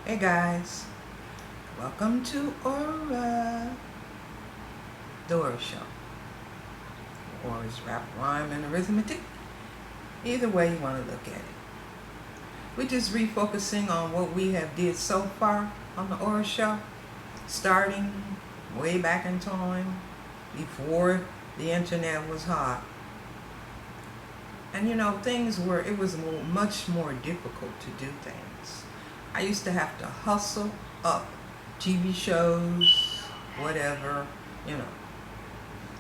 Hey guys, welcome to Aura, the Aura Show. Aura's rap, rhyme, and arithmetic. Either way you want to look at it. We're just refocusing on what we have did so far on the Aura Show, starting way back in time, before the internet was hot. And it was much more difficult to do things. I used to have to hustle up TV shows, whatever,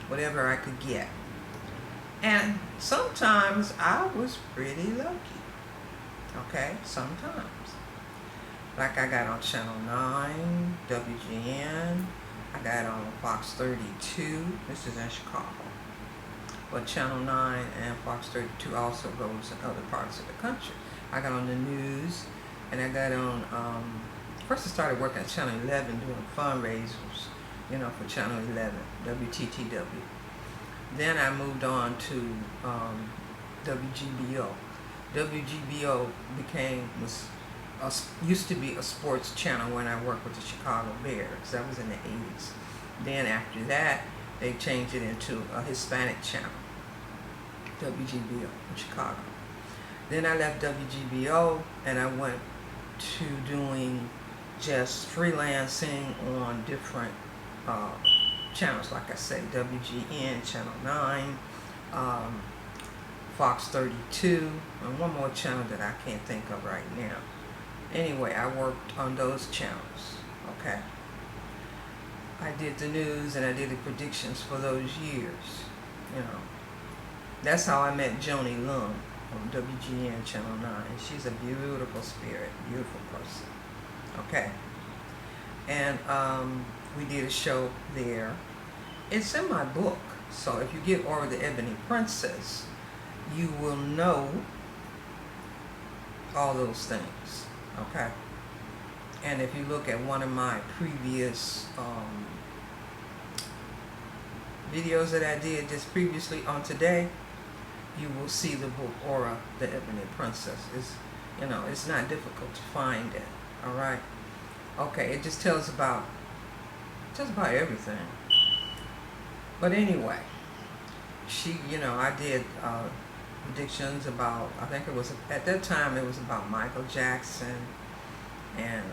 whatever I could get. And sometimes I was pretty lucky. Okay, sometimes. Like I got on Channel 9, WGN, I got on Fox 32, this is in Chicago. But Channel 9 and Fox 32 also goes in other parts of the country. I got on the news, and I got on, first I started working at Channel 11 doing fundraisers, for Channel 11, WTTW. Then I moved on to WGBO. WGBO used to be a sports channel when I worked with the Chicago Bears. That was in the 80s. Then after that, they changed it into a Hispanic channel, WGBO in Chicago. Then I left WGBO and I went to doing just freelancing on different channels, like I say, WGN, Channel 9, Fox 32, and one more channel that I can't think of right now. Anyway, I worked on those channels, okay? I did the news and I did the predictions for those years, That's how I met Joni Lung on WGN Channel 9. She's a beautiful spirit, beautiful person. Okay. And we did a show there. It's in my book. So if you get over the Ebony Princess, you will know all those things. Okay. And if you look at one of my previous videos that I did just previously on today, you will see the book Aura, the Ebony Princess. It's not difficult to find it. All right. Okay. It just tells about everything. But anyway, I did predictions about. I think it was at that time it was about Michael Jackson and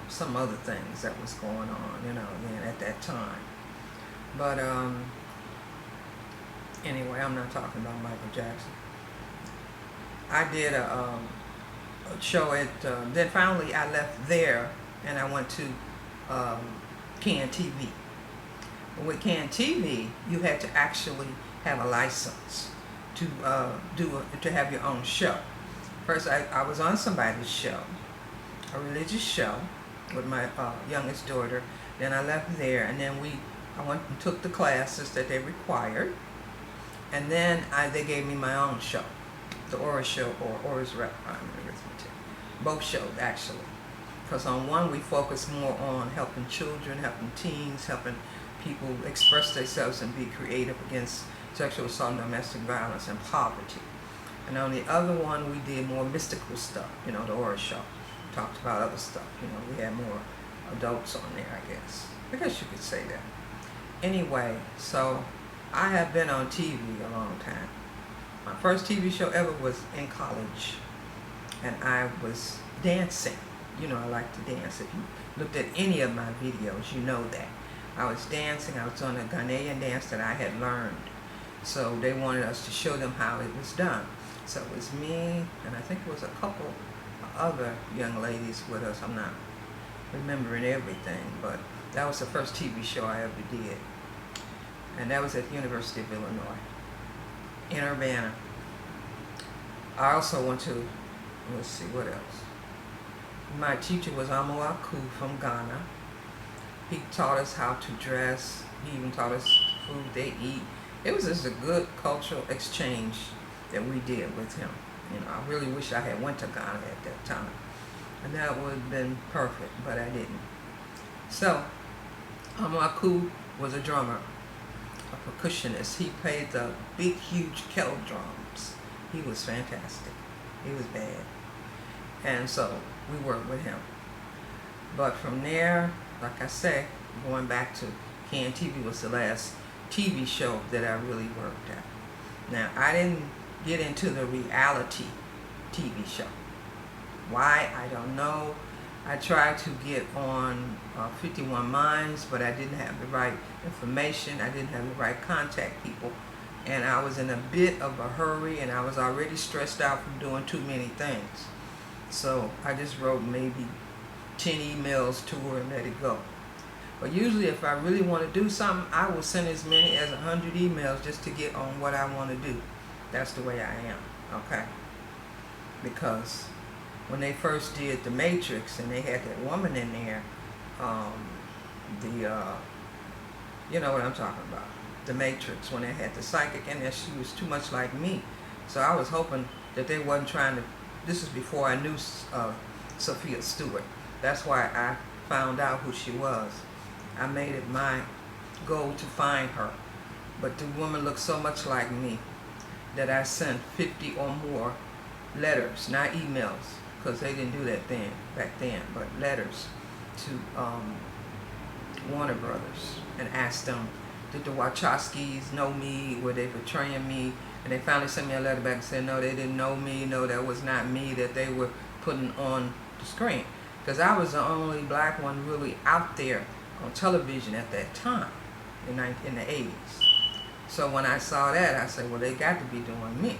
some other things that was going on. Then at that time. But anyway, I'm not talking about Michael Jackson. I did a show at, then finally I left there and I went to Can TV. With Can TV, you had to actually have a license to to have your own show. First, I was on somebody's show, a religious show, with my youngest daughter. Then I left there, and then I went and took the classes that they required. And then they gave me my own show, the Aura Show, or Aura's Rap, Rhyme, and Arithmetic. Both shows, actually. Because on one, we focus more on helping children, helping teens, helping people express themselves and be creative against sexual assault, domestic violence, and poverty. And on the other one, we did more mystical stuff, the Aura Show. We talked about other stuff, we had more adults on there, I guess. I guess you could say that. Anyway, so I have been on TV a long time. My first TV show ever was in college, and I was dancing. I like to dance. If you looked at any of my videos, you know that. I was dancing. I was doing a Ghanaian dance that I had learned. So they wanted us to show them how it was done. So it was me, and I think it was a couple other young ladies with us. I'm not remembering everything, but that was the first TV show I ever did. And that was at the University of Illinois, in Urbana. I also went to, let's see, what else? My teacher was Amoaku from Ghana. He taught us how to dress. He even taught us food they eat. It was just a good cultural exchange that we did with him. I really wish I had went to Ghana at that time. And that would have been perfect, but I didn't. So, Amoaku was a drummer, a percussionist. He played the big, huge kettle drums. He was fantastic. He was bad. And so we worked with him. But from there, like I say, going back to KNTV was the last TV show that I really worked at. Now, I didn't get into the reality TV show. Why? I don't know. I tried to get on 51 Minds, but I didn't have the right information. I didn't have the right contact people. And I was in a bit of a hurry, and I was already stressed out from doing too many things. So I just wrote maybe 10 emails to her and let it go. But usually if I really want to do something, I will send as many as 100 emails just to get on what I want to do. That's the way I am, okay? Because when they first did The Matrix and they had that woman in there, you know what I'm talking about, The Matrix, when they had the psychic in there, she was too much like me. So I was hoping that they wasn't trying to, this is before I knew Sophia Stewart. That's why I found out who she was. I made it my goal to find her. But the woman looked so much like me that I sent 50 or more letters, not emails, because they didn't do that then, back then, but letters to Warner Brothers and asked them, did the Wachowskis know me? Were they portraying me? And they finally sent me a letter back and said, no, they didn't know me. No, that was not me that they were putting on the screen. Because I was the only black one really out there on television at that time, in the 80s. So when I saw that, I said, well, they got to be doing me.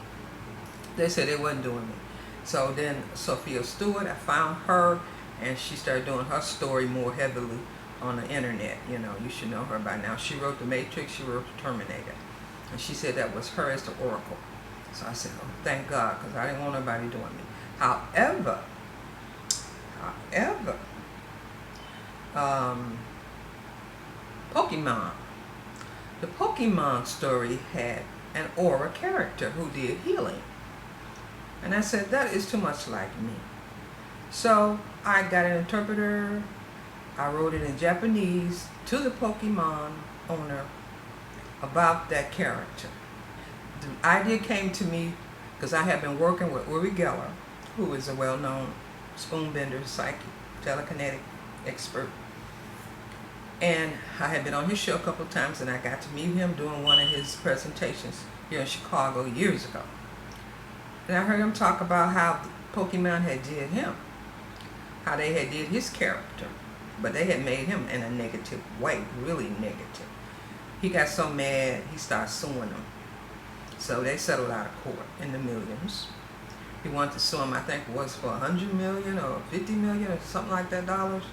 They said they wasn't doing me. So then Sophia Stewart, I found her, and she started doing her story more heavily on the internet. You know, you should know her by now. She wrote The Matrix, she wrote The Terminator. And she said that was her as the Oracle. So I said, oh, thank God, because I didn't want nobody doing me. However, Pokemon. The Pokemon story had an aura character who did healing. And I said, that is too much like me. So I got an interpreter. I wrote it in Japanese to the Pokemon owner about that character. The idea came to me because I have been working with Uri Geller, who is a well-known spoonbender, psychic, telekinetic expert. And I had been on his show a couple of times, and I got to meet him doing one of his presentations here in Chicago years ago. And I heard him talk about how Pokemon had did him, how they had did his character, but they had made him in a negative way, really negative. He got so mad, he started suing them. So they settled out of court in the millions. He wanted to sue him, I think it was for 100 million or 50 million or something like that dollars,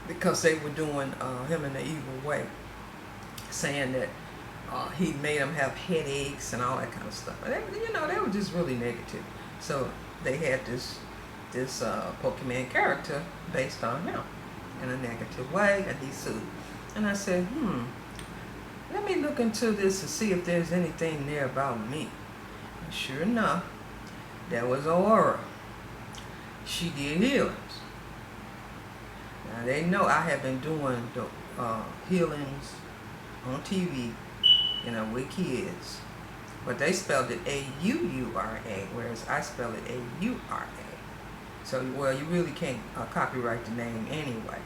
because they were doing him in an evil way, saying that he made them have headaches and all that kind of stuff. But they, you know, they were just really negative. So they had this Pokemon character based on him in a negative way, and he sued. And I said, let me look into this and see if there's anything there about me. And sure enough, there was Aura. She did healings. Now they know I have been doing the healings on TV, you know, with kids. But they spelled it A-U-U-R-A, whereas I spell it A-U-R-A. So, well, you really can't copyright the name anyway.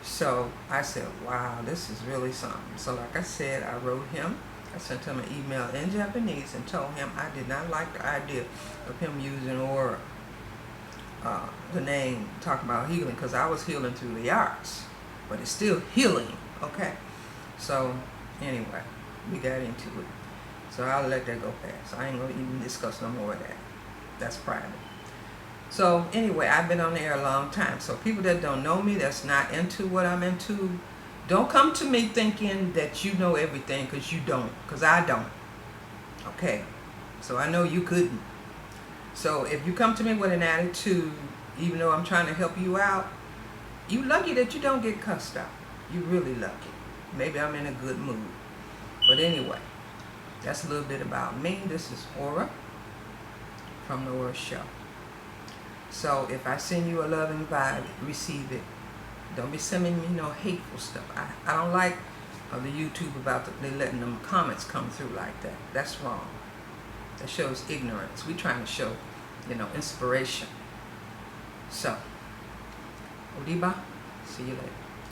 So I said, wow, this is really something. So like I said, I wrote him. I sent him an email in Japanese and told him I did not like the idea of him using Aura, the name, talking about healing, because I was healing through the arts. But it's still healing, okay? So anyway, we got into it. So I'll let that go past. I ain't going to even discuss no more of that. That's private. So anyway, I've been on the air a long time. So people that don't know me, that's not into what I'm into, don't come to me thinking that you know everything, because you don't, because I don't. Okay? So I know you couldn't. So if you come to me with an attitude, even though I'm trying to help you out, you lucky that you don't get cussed out. You really lucky. Maybe I'm in a good mood. But anyway, that's a little bit about me. This is Aura from the Aura Show. So if I send you a loving vibe, receive it. Don't be sending me no hateful stuff. I don't like the YouTube about they letting them comments come through like that. That's wrong. That shows ignorance. We're trying to show, you know, inspiration. So Odiba. See you later.